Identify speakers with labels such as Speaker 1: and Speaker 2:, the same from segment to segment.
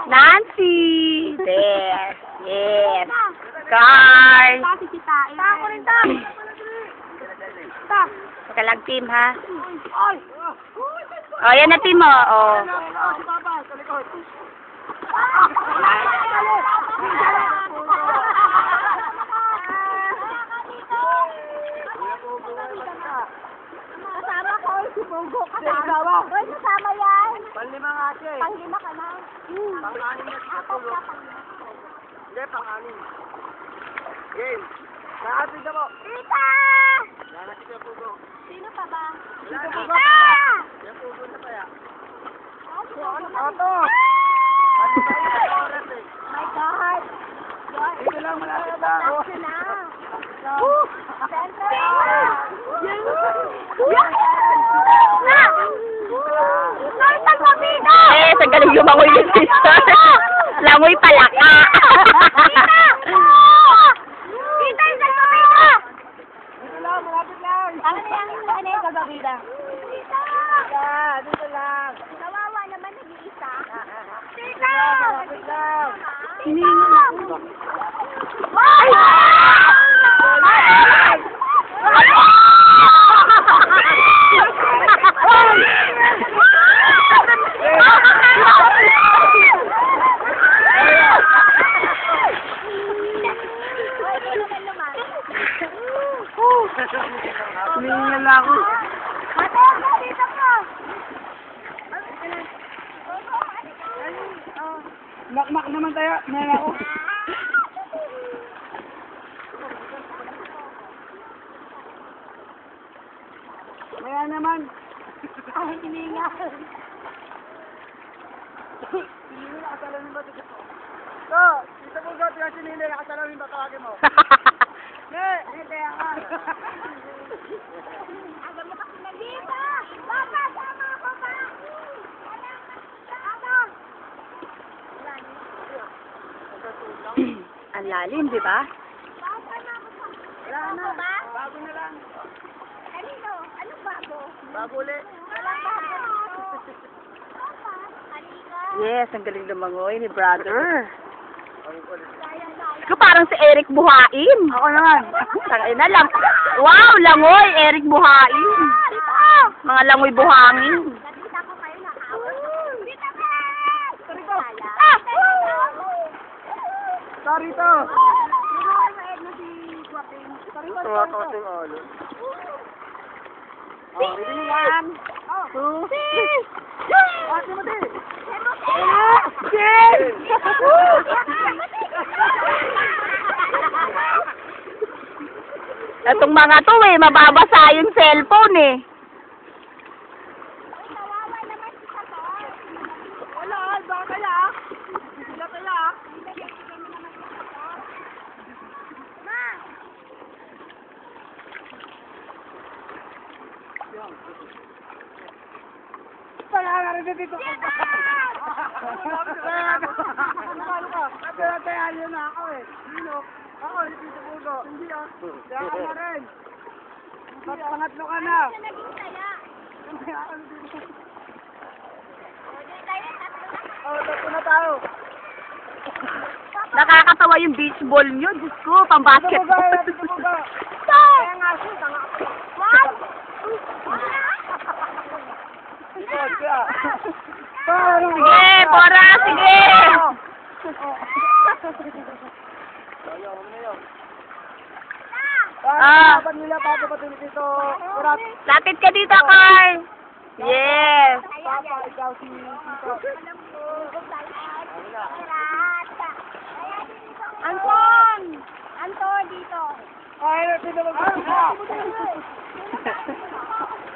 Speaker 1: Nancy! There. Yes. Carl. Pagkalag team, ha? O, yan na team mo. O.
Speaker 2: Kasama ko, si Pogo kasama. Hoy, kasama yan.
Speaker 3: Panlima nga siya eh.
Speaker 2: Panglima ka na.
Speaker 3: Pang-anim na si Pogo. Hindi, pang-anim. Game. Nakapit na mo.
Speaker 2: Tita!
Speaker 3: Wala si Pogo.
Speaker 2: Sino pa ba?
Speaker 3: Wala na.
Speaker 2: Tita!
Speaker 3: Yung Pogo na kaya.
Speaker 2: Ano?
Speaker 3: Oras eh.
Speaker 2: My God!
Speaker 3: Dito lang, malapit na.
Speaker 2: Tapos na. Center!
Speaker 1: Eh, sa galing lumangoy yung sister. Langoy pala ka.
Speaker 2: Tita, isang pabida!
Speaker 3: Dito lang, malapit lang.
Speaker 2: Ano yung gagawida? Tita!
Speaker 3: Dito lang.
Speaker 2: Kawawa naman nag-iisa. Tita!
Speaker 3: Malapit lang.
Speaker 1: Hiningi na ako. Hiningi na ako.
Speaker 2: Dito ka!
Speaker 3: Makmak naman tayo. Meron ako. Maya naman.
Speaker 2: Ay, hininga.
Speaker 3: Sinili, nakasalamin ba dito? So, dito po gato yung sinili, nakasalamin ba tawagin mo? Hindi ako.
Speaker 2: Aga mo kasi na dito! Papa, sama ako pa! Ano?
Speaker 1: Ang lalim, di ba?
Speaker 2: Papa, sama ako pa.
Speaker 3: Wala na.
Speaker 2: Ako ba?
Speaker 3: Bago na lang.
Speaker 2: Kanino? Anong bago?
Speaker 3: Bago ulit.
Speaker 2: Walang bago dito. Papa, halika.
Speaker 1: Yes, ang galing lumangoy ni brother.
Speaker 2: Kaya.
Speaker 1: Ikaw parang si Eric Buhain.
Speaker 3: Ako naman.
Speaker 1: Tangay na lang. Wow, langoy, Eric Buhain. Mga langoy buhangin.
Speaker 2: Nakita ko kayo nakawal. Dito ka!
Speaker 3: Sarito.
Speaker 2: Ah!
Speaker 3: Sarito.
Speaker 1: Tuwa ko sa ulo.
Speaker 3: Oh, ready na yan.
Speaker 1: Two.
Speaker 3: Ah, Timothy.
Speaker 1: Itong mga to mababasa yung cellphone eh.
Speaker 2: Kawawa naman si Sator.
Speaker 3: Wala, baka kaya. Sila kaya.
Speaker 2: Ma!
Speaker 3: Wala na rin dito. Kaya yun na ako eh. Sino? Ako, dito puso. Hindi ah. Kaya ka na rin. Pangatlo ka na.
Speaker 2: Siya naging saya.
Speaker 3: Kaya ako dito.
Speaker 2: Hindi tayo tatlo na.
Speaker 3: Oh, tatlo na tayo.
Speaker 1: Nakakatawa yung beach ball nyo. Diyos ko, pang basketball.
Speaker 3: Dito po ba? Kaya nga siya, tanga ako.
Speaker 2: Wow!
Speaker 3: Ikaw, kaya. Parang.
Speaker 1: Sige, Bora, sige.
Speaker 3: Ayaw, ano na yun?
Speaker 1: Ah.
Speaker 3: Dapat nila papapatuloy dito. Urat.
Speaker 1: Lapit ka dito, Carl. Yes.
Speaker 3: Papa, ikaw si Tito.
Speaker 2: Anton! Anton, dito.
Speaker 3: Ay, dito mag-asa.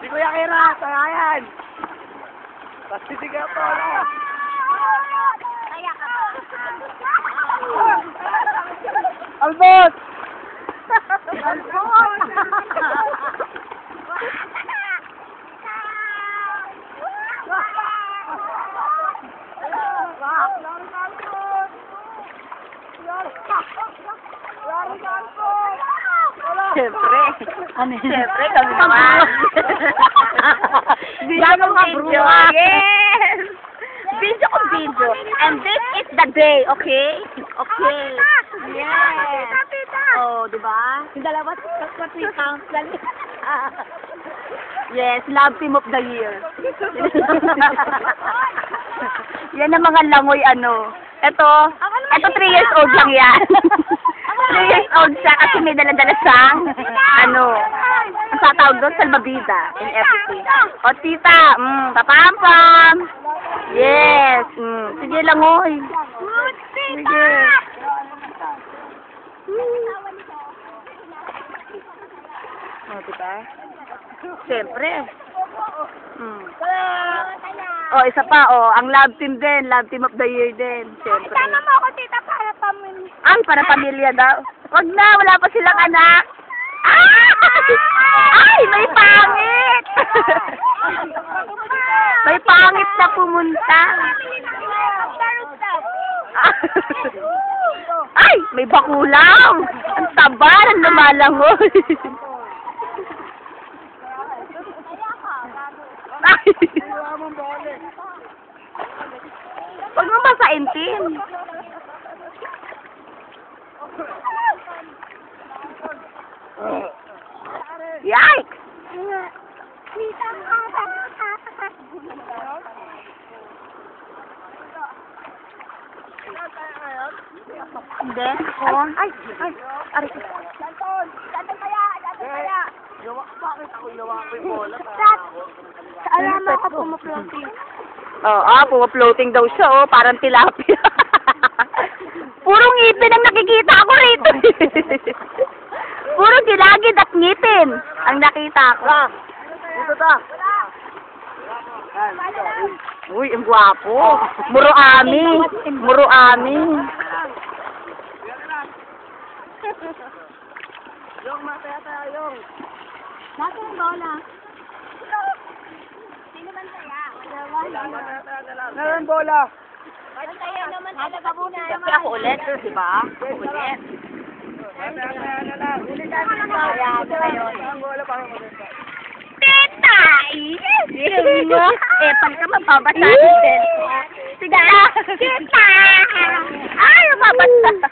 Speaker 3: Di ko yakira, tangayan. Pasti tiga po, ano?
Speaker 2: Kaya ka
Speaker 3: Albot!
Speaker 2: Albot!
Speaker 1: Siyempre. Siyempre, kami naman. Ganong video. Yes! Video ko video. And this is the day, okay? Okay. Yes. Oh, di ba?
Speaker 2: Yung dalawa, tita.
Speaker 1: Yes, love team of the year. Yan ang mga langoy ano. Ito 3 years old lang yan. 3 years old siya kasi may dala-dala siyang, ano, ang tatawag doon, salbabida in everything. O, tita, papampam. Yes, sige langoy. Sige. O, diba? Siyempre. Oh, isa pa, ang love team din, love team of the year din, siyempre.
Speaker 2: Tama mo ako, tita, para pamilya.
Speaker 1: Ay, para pamilya daw. Wag na, wala pa silang anak. Ay, may pangit! May pangit na pumunta. Ay, may bakulang. Ang taba ng lumalangoy. Ay. Huwag mo masaintin. Yikes! Hindi. Oh. Ay. Aray.
Speaker 3: Bakit ako yawa ko yung bola?
Speaker 2: Alam mo ako pumaploting.
Speaker 1: Pumaploating daw siya, parang tilapia. Puro ngipin ang nakikita ko rito. Puro gilagid at ngipin ang nakita ko.
Speaker 3: Dito ta.
Speaker 1: Uy, ang gwapo. Muro ami. Muro ami.
Speaker 3: Yung mataya tayo.
Speaker 2: Bakit ang bola? Sino man kaya?
Speaker 3: Meron bola.
Speaker 2: Kaya naman talaga muna.
Speaker 1: Siyempre ako ulit, di ba? Ako ulit.
Speaker 3: Mataya na lang. Ang bola para maganda.
Speaker 1: Teta! Epal ka, mababasa din. Sige. Teta! Ay, mababasa.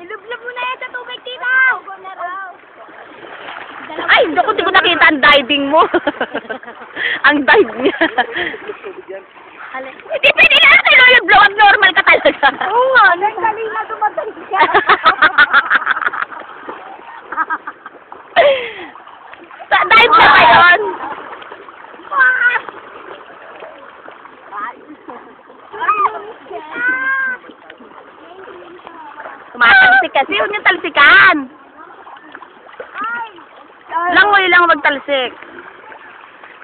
Speaker 2: Ilublob mo na yan sa tubig, tita!
Speaker 1: Ay, hindi ko nakita ang diving mo. Ang dive niya. Hindi pwede na kayo blow up, normal ka talaga.
Speaker 2: Oo nga, nagdali na dumatay siya.
Speaker 1: Dive ka ngayon. Tumatalsik kasi, huwag niyo talsikan. Langoy lang magtalsik.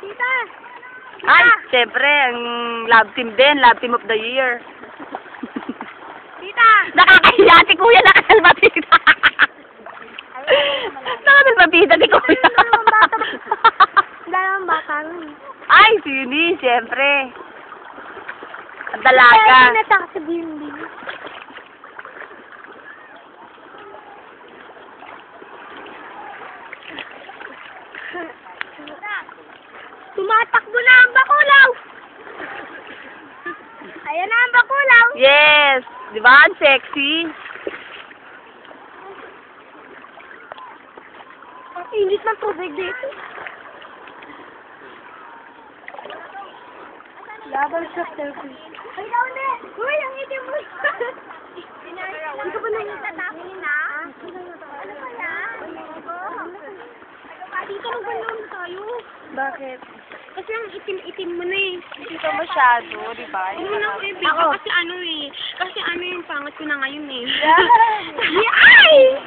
Speaker 2: Tita!
Speaker 1: Ay, siyempre, ang love team din, love team of the year.
Speaker 2: Tita!
Speaker 1: Nakakahiya si Kuya, nakasalbabida. Nakasalbabida si Kuya.
Speaker 2: Dalawang bata.
Speaker 1: Ay, sini, siyempre. Ang dalaga.
Speaker 2: Kaya pinataka sa B&B. Tumatakbo na ang bakulaw! Ayan na ang bakulaw!
Speaker 1: Yes! Di ba? Ang sexy.
Speaker 2: Ang init ng tubig dito. Laban sa selfie. Ay, Laune! Uy, ang itim mo! Hindi ko ba nangyayatakin na? Ano ba yan? Dito magbalong tayo.
Speaker 1: Bakit?
Speaker 2: Kasi ang itim-itim mo na eh.
Speaker 1: Hindi ka masyado, di ba?
Speaker 2: Huwag mo na ako i-video kasi ano eh. Kasi ano yung pangat ko na ngayon eh.
Speaker 1: Yeah.
Speaker 2: Ay!